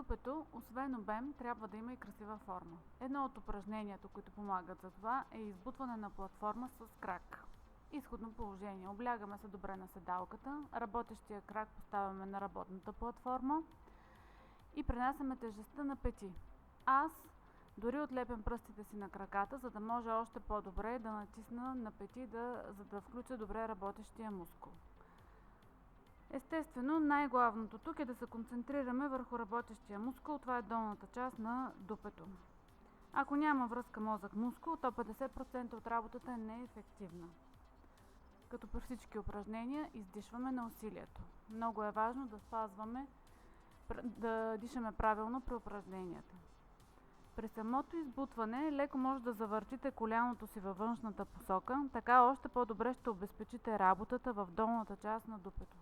Дупето, освен обем, трябва да има и красива форма. Едно от упражненията, които помагат за това, е избутване на платформа с крак. Изходно положение. Облягаме се добре на седалката, работещия крак поставяме на работната платформа и пренасяме тежестта на пети. Аз дори отлепям пръстите си на краката, за да може още по-добре да натисна на пети, за да включа добре работещия мускул. Естествено, най-главното тук е да се концентрираме върху работещия мускул, това е долната част на дупето. Ако няма връзка мозък-мускул, то 50% от работата е неефективна. Като при всички упражнения издишваме на усилието. Много е важно да дишаме правилно при упражненията. При самото избутване леко може да завъртите коляното си във външната посока, така още по-добре ще обезпечите работата в долната част на дупето.